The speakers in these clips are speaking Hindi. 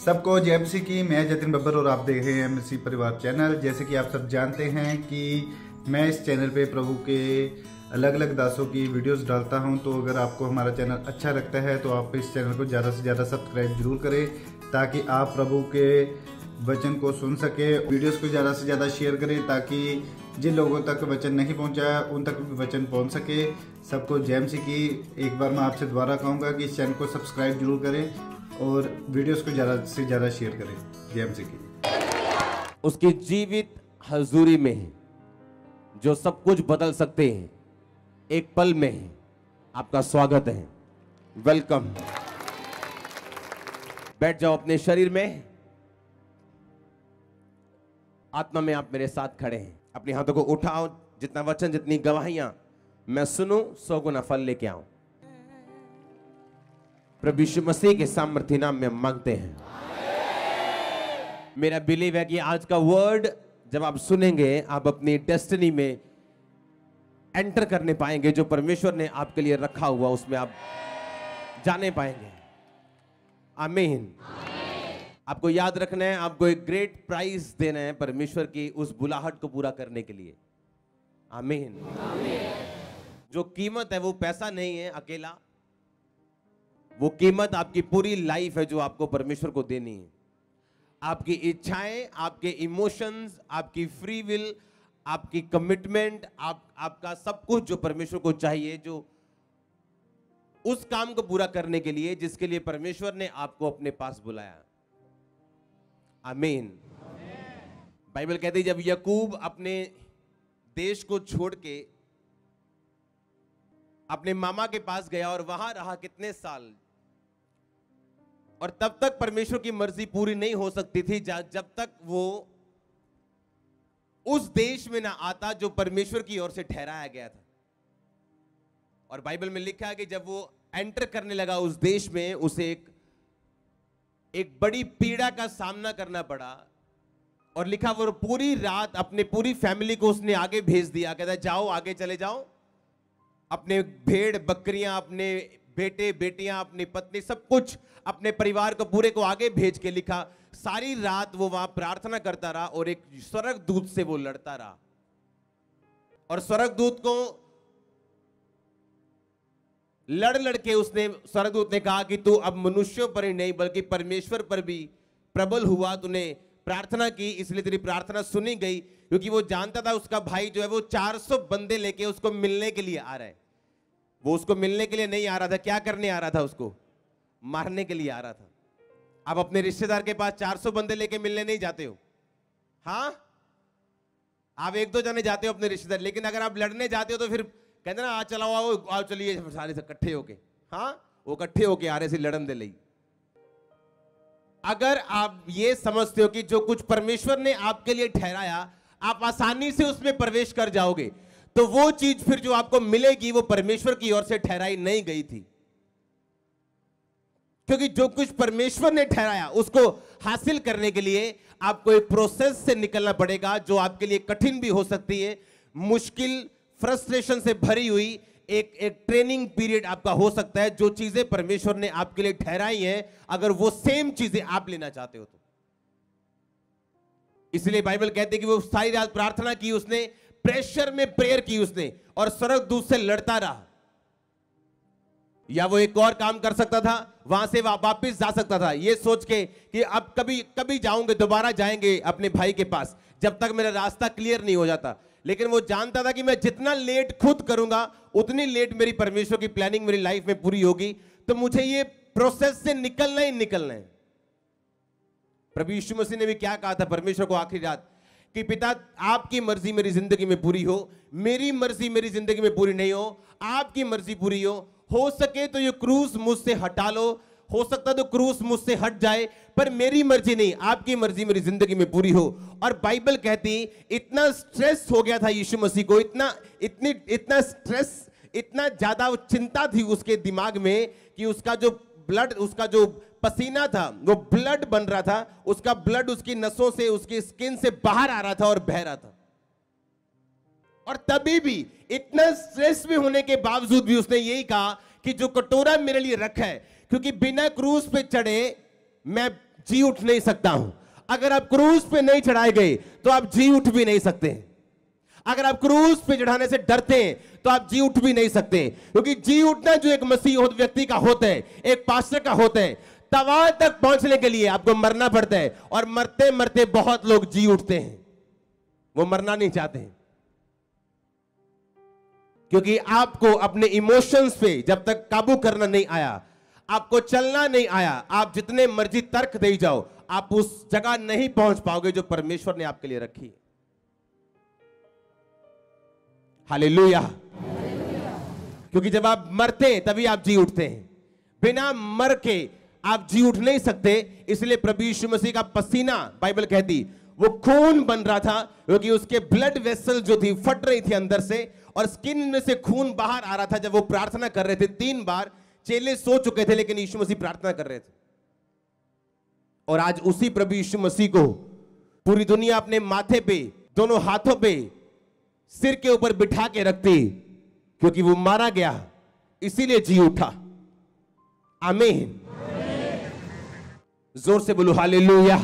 सबको जय मसीह की। मैं जतिन बब्बर और आप देख रहे हैं मसीह परिवार चैनल। जैसे कि आप सब जानते हैं कि मैं इस चैनल पे प्रभु के अलग अलग दासों की वीडियोस डालता हूं, तो अगर आपको हमारा चैनल अच्छा लगता है तो आप इस चैनल को ज़्यादा से ज़्यादा सब्सक्राइब जरूर करें, ताकि आप प्रभु के वचन को सुन सके। वीडियोस को ज़्यादा से ज़्यादा शेयर करें, ताकि जिन लोगों तक वचन नहीं पहुंचा उन तक भी वचन पहुंच सके। सबको जय मसीह की। एक बार मैं आपसे दोबारा कहूँगा कि इस चैनल को सब्सक्राइब जरूर करें और वीडियोस को ज़्यादा से ज़्यादा शेयर करें। जय मसीह की। उसकी जीवित हजूरी में है, जो सब कुछ बदल सकते हैं, एक पल में है। आपका स्वागत है, वेलकम। बैठ जाओ अपने शरीर में। आत्मा में आप मेरे साथ खड़े हैं। अपने हाथों को उठाओ। जितना वचन, जितनी गवाहियां मैं सुनूं, 100 गुना फल लेके आऊं। प्रभु यीशु मसीह के सामर्थ्य नाम में मांगते हैं। मेरा बिलीव है कि आज का वर्ड जब आप सुनेंगे, आप अपनी डेस्टिनी में एंटर करने पाएंगे। जो परमेश्वर ने आपके लिए रखा हुआ, उसमें आप जाने पाएंगे। आमीन। आपको याद रखना है, आपको एक ग्रेट प्राइज देना है परमेश्वर की उस बुलाहट को पूरा करने के लिए। आमीन। जो कीमत है वो पैसा नहीं है अकेला, वो कीमत आपकी पूरी लाइफ है जो आपको परमेश्वर को देनी है। आपकी इच्छाएं, आपके इमोशंस, आपकी फ्री विल, आपकी कमिटमेंट, आपका सब कुछ जो परमेश्वर को चाहिए, जो उस काम को पूरा करने के लिए जिसके लिए परमेश्वर ने आपको अपने पास बुलाया। आमीन। बाइबल कहती है, जब याकूब अपने देश को छोड़ के अपने मामा के पास गया और वहां रहा कितने साल, और तब तक परमेश्वर की मर्जी पूरी नहीं हो सकती थी जब तक वो उस देश में ना आता जो परमेश्वर की ओर से ठहराया गया था। और बाइबल में लिखा है कि जब वो एंटर करने लगा उस देश में, उसे एक बड़ी पीड़ा का सामना करना पड़ा। और लिखा, वो पूरी रात अपने पूरी फैमिली को उसने आगे भेज दिया। कहता जाओ, आगे चले जाओ, अपने भेड़ बकरियां, अपने बेटे बेटियां, अपनी पत्नी, सब कुछ, अपने परिवार को पूरे को आगे भेज के लिखा सारी रात वो वहां प्रार्थना करता रहा और एक स्वर्गदूत से वो लड़ता रहा। और स्वर्गदूत को लड़ के स्वर्गदूत ने कहा कि तू अब मनुष्यों पर ही नहीं बल्कि परमेश्वर पर भी प्रबल हुआ। तूने प्रार्थना की, इसलिए तेरी प्रार्थना सुनी गई। क्योंकि वो जानता था उसका भाई जो है वो 400 बंदे लेके उसको मिलने के लिए आ रहा है। वो उसको मिलने के लिए नहीं आ रहा था। क्या करने आ रहा था? उसको मारने के लिए आ रहा था। आप अपने रिश्तेदार के पास 400 बंदे लेके मिलने नहीं जाते हो। हाँ, आप एक दो जने जाते हो अपने रिश्तेदार, लेकिन अगर आप लड़ने जाते हो तो फिर कहते ना, आ चलाओ, आओ चलिए सारे से इकट्ठे होके। हाँ, वो इकट्ठे होके आ रहे थे लड़न दे लई। अगर आप ये समझते हो कि जो कुछ परमेश्वर ने आपके लिए ठहराया आप आसानी से उसमें प्रवेश कर जाओगे, तो वो चीज फिर जो आपको मिलेगी वो परमेश्वर की ओर से ठहराई नहीं गई थी। क्योंकि जो कुछ परमेश्वर ने ठहराया उसको हासिल करने के लिए आपको एक प्रोसेस से निकलना पड़ेगा, जो आपके लिए कठिन भी हो सकती है, मुश्किल, फ्रस्ट्रेशन से भरी हुई एक ट्रेनिंग पीरियड आपका हो सकता है। जो चीजें परमेश्वर ने आपके लिए ठहराई हैं, अगर वो सेम चीजें आप लेना चाहते हो तो। इसलिए बाइबल कहते हैं कि वो सारी रात प्रार्थना की, उसने प्रेशर में प्रेयर की उसने, और स्वर्गदूत से लड़ता रहा। या वो एक और काम कर सकता था, वहां से वापस जा सकता था ये सोच के कि अब कभी जाऊंगे, दोबारा जाएंगे अपने भाई के पास, जब तक मेरा रास्ता क्लियर नहीं हो जाता। लेकिन वो जानता था कि मैं जितना लेट खुद करूंगा उतनी लेट मेरी परमेश्वर की प्लानिंग मेरी लाइफ में पूरी होगी। तो मुझे ये प्रोसेस से निकलना ही निकलना है। प्रभु यीशु मसीह ने भी क्या कहा था परमेश्वर को आखिरी रात, कि पिता आपकी मर्जी मेरी जिंदगी में पूरी हो, मेरी मर्जी मेरी जिंदगी में पूरी नहीं हो, आपकी मर्जी पूरी हो सके तो ये क्रूस मुझसे हटा लो, हो सकता तो क्रूस मुझसे हट जाए, पर मेरी मर्जी नहीं, आपकी मर्जी मेरी जिंदगी में पूरी हो। और बाइबल कहती इतना स्ट्रेस हो गया था यीशु मसीह को, इतना स्ट्रेस, इतना ज्यादा चिंता थी उसके दिमाग में कि उसका जो ब्लड, उसका जो पसीना था वो ब्लड बन रहा था, उसका ब्लड उसकी नसों से, उसकी स्किन से बाहर आ रहा था और बह रहा था। और तभी भी इतना स्ट्रेस में होने के बावजूद भी उसने यही कहा कि जो कटोरा मेरे लिए रखा है, क्योंकि बिना क्रूस पे चढ़े मैं जी उठ नहीं सकता हूं। अगर आप क्रूज पे नहीं चढ़ाए गए तो आप जी उठ भी नहीं सकते। अगर आप क्रूज पे चढ़ाने से डरते हैं तो आप जी उठ भी नहीं सकते, क्योंकि जी उठना जो एक मसीह व्यक्ति का होता है, एक पास्टर का होता है, तवा तक पहुंचने के लिए आपको मरना पड़ता है। और मरते मरते बहुत लोग जी उठते हैं, वो मरना नहीं चाहते हैं, क्योंकि आपको अपने इमोशंस पे जब तक काबू करना नहीं आया, आपको चलना नहीं आया, आप जितने मर्जी तर्क दे जाओ, आप उस जगह नहीं पहुंच पाओगे जो परमेश्वर ने आपके लिए रखी है। हालेलुया। क्योंकि जब आप मरते हैं तभी आप जी उठते हैं, बिना मर के आप जी उठ नहीं सकते। इसलिए प्रभु यीशु मसीह का पसीना, बाइबल कहती, वो खून बन रहा था, क्योंकि उसके ब्लड वेसल जो थी फट रही थी अंदर से, और स्किन में से खून बाहर आ रहा था जब वो प्रार्थना कर रहे थे। 3 बार चेले सो चुके थे, लेकिन यीशु मसीह प्रार्थना कर रहे थे। और आज उसी प्रभु यीशु मसीह को पूरी दुनिया अपने माथे पे, दोनों हाथों पे, सिर के ऊपर बिठा के रखती, क्योंकि वो मारा गया इसीलिए जी उठा। आमीन। जोर से बोलो हालेलुया।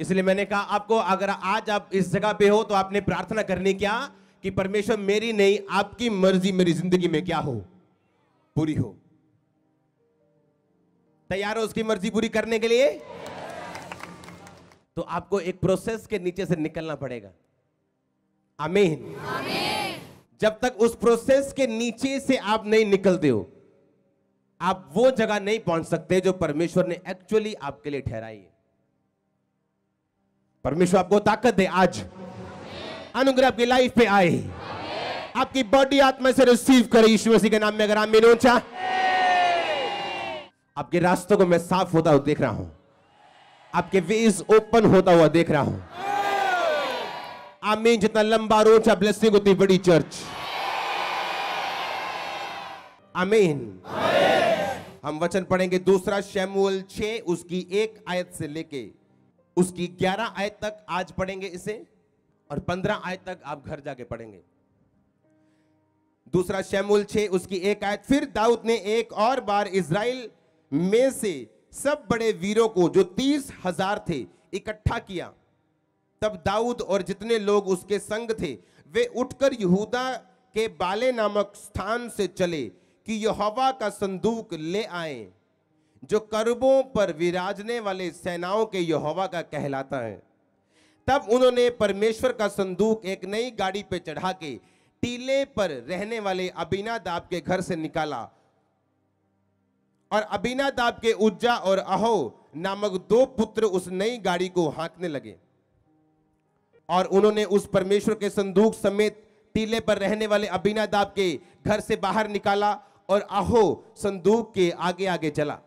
इसलिए मैंने कहा आपको, अगर आज आप इस जगह पे हो तो आपने प्रार्थना करनी क्या कि परमेश्वर मेरी नहीं आपकी मर्जी मेरी जिंदगी में क्या हो, पूरी हो। तैयार हो उसकी मर्जी पूरी करने के लिए? तो आपको एक प्रोसेस के नीचे से निकलना पड़ेगा। आमीन। जब तक उस प्रोसेस के नीचे से आप नहीं निकलते हो, आप वो जगह नहीं पहुंच सकते जो परमेश्वर ने एक्चुअली आपके लिए ठहराई है। परमेश्वर आपको ताकत दे, आज अनुग्रह आपकी लाइफ पे आए, आपकी बॉडी आत्मा से रिसीव करे यीशु मसीह के नाम में। अगर आमीन ऊंचा, आपके रास्तों को मैं साफ होता हुआ देख रहा हूं, आपके वेज ओपन होता हुआ देख रहा हूं। आमीन। जितना लंबा और ऊंचा ब्लेसिंग उतनी बड़ी चर्च। आमीन। हम वचन पढ़ेंगे 2 शमूएल 6 उसकी 1 आयत से लेके उसकी 11 आयत तक आज पढ़ेंगे इसे, और 15 आयत तक आप घर जाके पढ़ेंगे। 2 शमूएल 6 उसकी 1 आयत। फिर दाऊद ने एक और बार इज़राइल में से सब बड़े वीरों को जो 30,000 थे इकट्ठा किया। तब दाऊद और जितने लोग उसके संग थे वे उठकर यहूदा के बाले नामक स्थान से चले कि यहोवा का संदूक ले आए, जो करबों पर विराजने वाले सेनाओं के यहोवा का कहलाता है। तब उन्होंने परमेश्वर का संदूक एक नई गाड़ी पे चढ़ा के टीले पर रहने वाले अबीनादाब के घर से निकाला, और अबीनादाब के उज्जा और अहो नामक 2 पुत्र उस नई गाड़ी को हाँकने लगे। और उन्होंने उस परमेश्वर के संदूक समेत टीले पर रहने वाले अबीनादाब के घर से बाहर निकाला, और अहो संदूक के आगे आगे चला।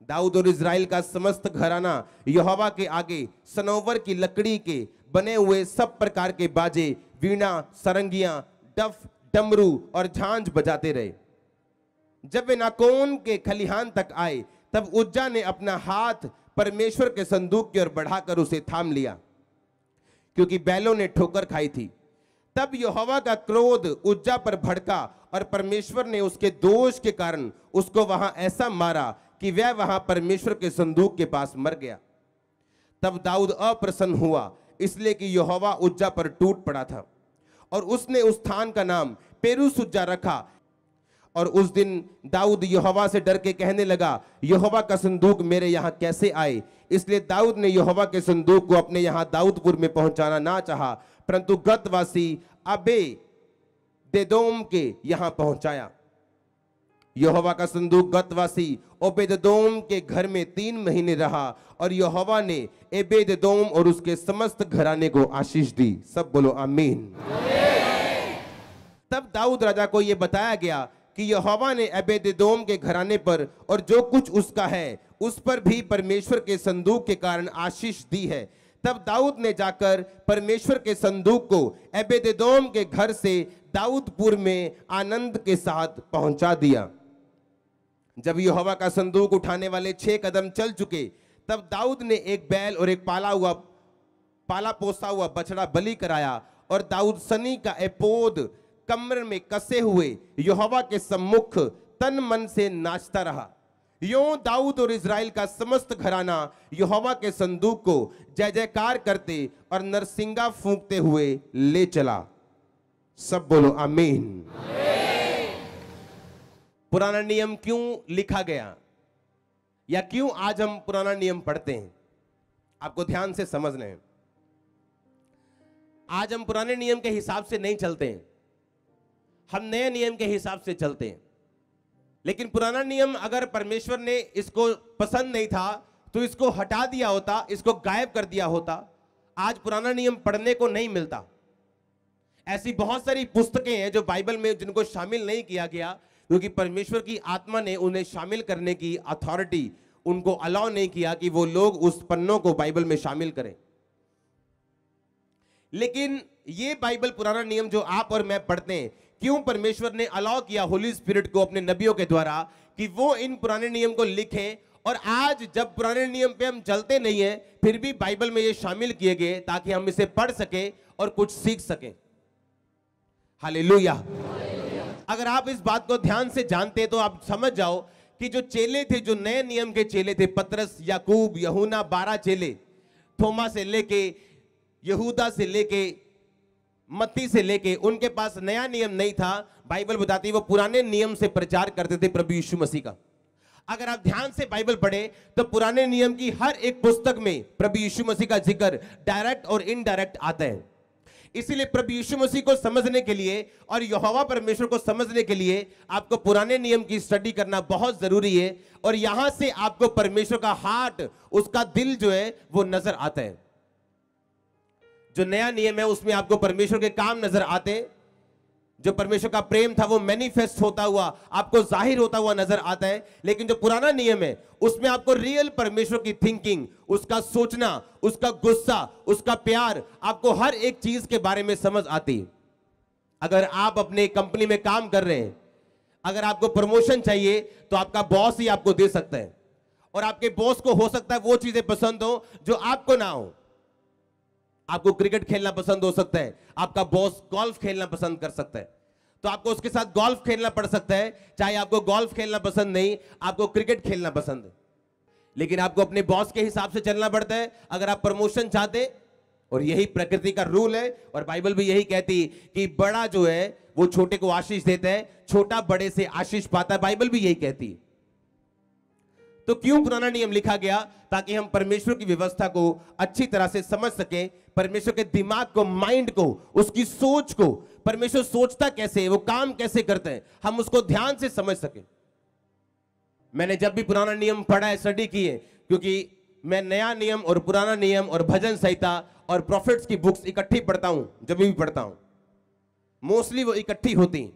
दाऊद और इज़राइल का समस्त घराना यहोवा के आगे सनोवर की लकड़ी के बने हुए सब प्रकार के बाजे, वीणा, सरंगियां, डफ, डमरू और झांझ बजाते रहे। जब वे नाकोन के खलिहान तक आए, तब उज्जा ने अपना हाथ परमेश्वर के संदूक की ओर बढ़ाकर उसे थाम लिया, क्योंकि बैलों ने ठोकर खाई थी। तब यहोवा का क्रोध उज्जा पर भड़का, और परमेश्वर ने उसके दोष के कारण उसको वहां ऐसा मारा कि वह वहां परमेश्वर के संदूक के पास मर गया। तब दाऊद अप्रसन्न हुआ, इसलिए कि यहोवा उज्जा पर टूट पड़ा था, और उसने उस स्थान का नाम पेरुसुज्जा रखा। और उस दिन दाऊद यहोवा से डर के कहने लगा, यहोवा का संदूक मेरे यहाँ कैसे आए? इसलिए दाऊद ने यहोवा के संदूक को अपने यहाँ दाऊदपुर में पहुंचाना ना चाहा, परंतु गतवासी अबे देदोम के यहाँ पहुंचाया। यहोवा का संदूक गतवासी ओबेदोम के घर में 3 महीने रहा, और यहोवा ने ओबेदोम और उसके समस्त घराने को आशीष दी। सब बोलो आमीन। तब दाऊद राजा को यह बताया गया कि यहोवा ने ओबेदोम के घराने पर और जो कुछ उसका है उस पर भी परमेश्वर के संदूक के कारण आशीष दी है। तब दाऊद ने जाकर परमेश्वर के संदूक को ओबेदोम के घर से दाऊदपुर में आनंद के साथ पहुंचा दिया। जब यहोवा का संदूक उठाने वाले 6 कदम चल चुके, तब दाऊद ने एक बैल और एक पाला पोसा हुआ बछड़ा बलि कराया, और दाऊद सनी का एपोद कमर में कसे हुए यहोवा के सम्मुख तन मन से नाचता रहा। यों दाऊद और इज़राइल का समस्त घराना यहोवा के संदूक को जय जयकार करते और नरसिंगा फूंकते हुए ले चला। सब बोलो आमीन। पुराना नियम क्यों लिखा गया, या क्यों आज हम पुराना नियम पढ़ते हैं, आपको ध्यान से समझना है। आज हम पुराने नियम के हिसाब से नहीं चलते हैं, हम नए नियम के हिसाब से चलते हैं। लेकिन पुराना नियम अगर परमेश्वर ने इसको पसंद नहीं था तो इसको हटा दिया होता, इसको गायब कर दिया होता, आज पुराना नियम पढ़ने को नहीं मिलता। ऐसी बहुत सारी पुस्तकें हैं जो बाइबल में जिनको शामिल नहीं किया गया, क्योंकि परमेश्वर की आत्मा ने उन्हें शामिल करने की अथॉरिटी उनको अलाउ नहीं किया कि वो लोग उस पन्नों को बाइबल में शामिल करें। लेकिन ये बाइबल पुराना नियम जो आप और मैं पढ़ते हैं, क्यों परमेश्वर ने अलाउ किया होली स्पिरिट को अपने नबियों के द्वारा कि वो इन पुराने नियम को लिखें, और आज जब पुराने नियम पे हम चलते नहीं हैं फिर भी बाइबल में ये शामिल किए गए ताकि हम इसे पढ़ सकें और कुछ सीख सकें। हालेलुया। अगर आप इस बात को ध्यान से जानते तो आप समझ जाओ कि जो चेले थे, जो नए नियम के चेले थे, पतरस, याकूब, यूहन्ना, 12 चेले, थोमा से लेके यहूदा से लेके मत्ती से लेके, उनके पास नया नियम नहीं था। बाइबल बताती है वो पुराने नियम से प्रचार करते थे प्रभु यीशु मसीह का। अगर आप ध्यान से बाइबल पढ़ें तो पुराने नियम की हर एक पुस्तक में प्रभु यीशु मसीह का जिक्र डायरेक्ट और इनडायरेक्ट आता है। इसीलिए प्रभु यीशु मसीह को समझने के लिए और यहोवा परमेश्वर को समझने के लिए आपको पुराने नियम की स्टडी करना बहुत जरूरी है, और यहां से आपको परमेश्वर का हार्ट, उसका दिल जो है वो नजर आता है। जो नया नियम है उसमें आपको परमेश्वर के काम नजर आते हैं, जो परमेश्वर का प्रेम था वो मैनिफेस्ट होता हुआ आपको जाहिर होता हुआ नजर आता है। लेकिन जो पुराना नियम है उसमें आपको रियल परमेश्वर की थिंकिंग, उसका सोचना, उसका गुस्सा, उसका प्यार, आपको हर एक चीज के बारे में समझ आती। अगर आप अपने कंपनी में काम कर रहे हैं, अगर आपको प्रमोशन चाहिए तो आपका बॉस ही आपको दे सकता है, और आपके बॉस को हो सकता है वो चीजें पसंद हो जो आपको ना हो। आपको क्रिकेट खेलना पसंद हो सकता है, आपका बॉस गोल्फ खेलना पसंद कर सकता है, तो आपको उसके साथ गोल्फ खेलना पड़ सकता है। चाहे आपको गोल्फ खेलना पसंद नहीं, आपको क्रिकेट खेलना पसंद है, लेकिन आपको अपने बॉस के हिसाब से चलना पड़ता है अगर आप प्रमोशन चाहते। और यही प्रकृति का रूल है, और बाइबल भी यही कहती कि बड़ा जो है वो छोटे को आशीष देता है, छोटा बड़े से आशीष पाता है। बाइबल भी यही कहती है। तो क्यों पुराना नियम लिखा गया? ताकि हम परमेश्वर की व्यवस्था को अच्छी तरह से समझ सकें, परमेश्वर के दिमाग को, माइंड को, उसकी सोच को, परमेश्वर सोचता कैसे है, वो काम कैसे करते हैं, हम उसको ध्यान से समझ सकें। मैंने जब भी पुराना नियम पढ़ा है, स्टडी की है, क्योंकि मैं नया नियम और पुराना नियम और भजन संहिता और प्रॉफिट्स की बुक्स इकट्ठी पढ़ता हूं। जब भी पढ़ता हूं मोस्टली वो इकट्ठी होती हैं,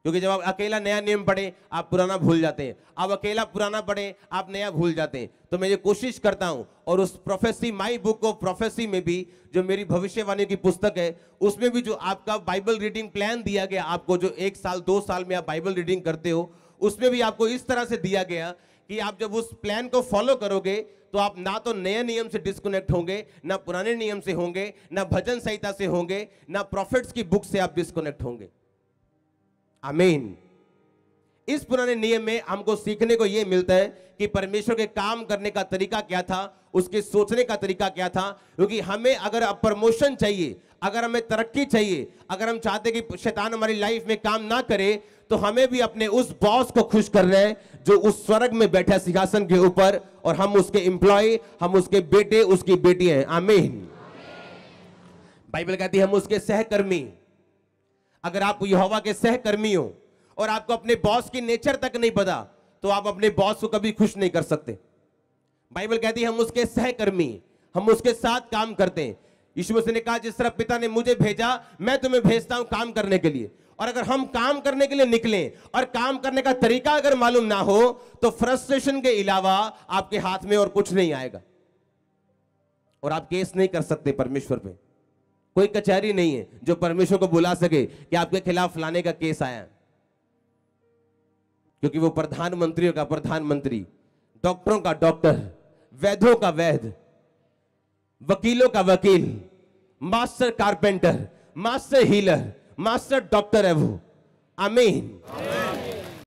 क्योंकि जब आप अकेला नया नियम पढ़े आप पुराना भूल जाते हैं, आप अकेला पुराना पढ़े आप नया भूल जाते हैं। तो मैं ये कोशिश करता हूं, और उस prophecy, my book of prophecy में भी, जो मेरी भविष्यवाणी की पुस्तक है, उसमें भी जो आपका बाइबल रीडिंग प्लान दिया गया आपको, जो 1 साल 2 साल में आप बाइबल रीडिंग करते हो, उसमें भी आपको इस तरह से दिया गया कि आप जब उस प्लान को फॉलो करोगे तो आप ना तो नए नियम से डिस्कनेक्ट होंगे, ना पुराने नियम से होंगे, ना भजन संहिता से होंगे, ना प्रॉफिट्स की बुक से आप डिस्कनेक्ट होंगे। आमीन। इस पुराने नियम में हमको सीखने को यह मिलता है कि परमेश्वर के काम करने का तरीका क्या था, उसके सोचने का तरीका क्या था। क्योंकि हमें अगर अब प्रमोशन चाहिए, अगर हमें तरक्की चाहिए, अगर हम चाहते कि शैतान हमारी लाइफ में काम ना करे, तो हमें भी अपने उस बॉस को खुश करना है जो उस स्वर्ग में बैठा सिंहासन के ऊपर, और हम उसके एम्प्लॉय, हम उसके बेटे, उसकी बेटियां हैं। आमीन। बाइबल कहती है हम उसके सहकर्मी। अगर आप यहोवा के सहकर्मी हो और आपको अपने बॉस की नेचर तक नहीं पता, तो आप अपने बॉस को कभी खुश नहीं कर सकते। बाइबल कहती है हम उसके सहकर्मी, हम उसके साथ काम करते हैं। यीशु मसीह ने कहा जिस तरह पिता ने मुझे भेजा, मैं तुम्हें भेजता हूं काम करने के लिए। और अगर हम काम करने के लिए निकले और काम करने का तरीका अगर मालूम ना हो, तो फ्रस्ट्रेशन के अलावा आपके हाथ में और कुछ नहीं आएगा, और आप केस नहीं कर सकते परमेश्वर पे। कोई कचहरी नहीं है जो परमेश्वर को बुला सके कि आपके खिलाफ लाने का केस आया, क्योंकि वो प्रधानमंत्रियों का प्रधानमंत्री, डॉक्टरों का डॉक्टर, वैद्यों का वैद्य, वकीलों का वकील, master carpenter, master healer, master doctor है वो। आमीन।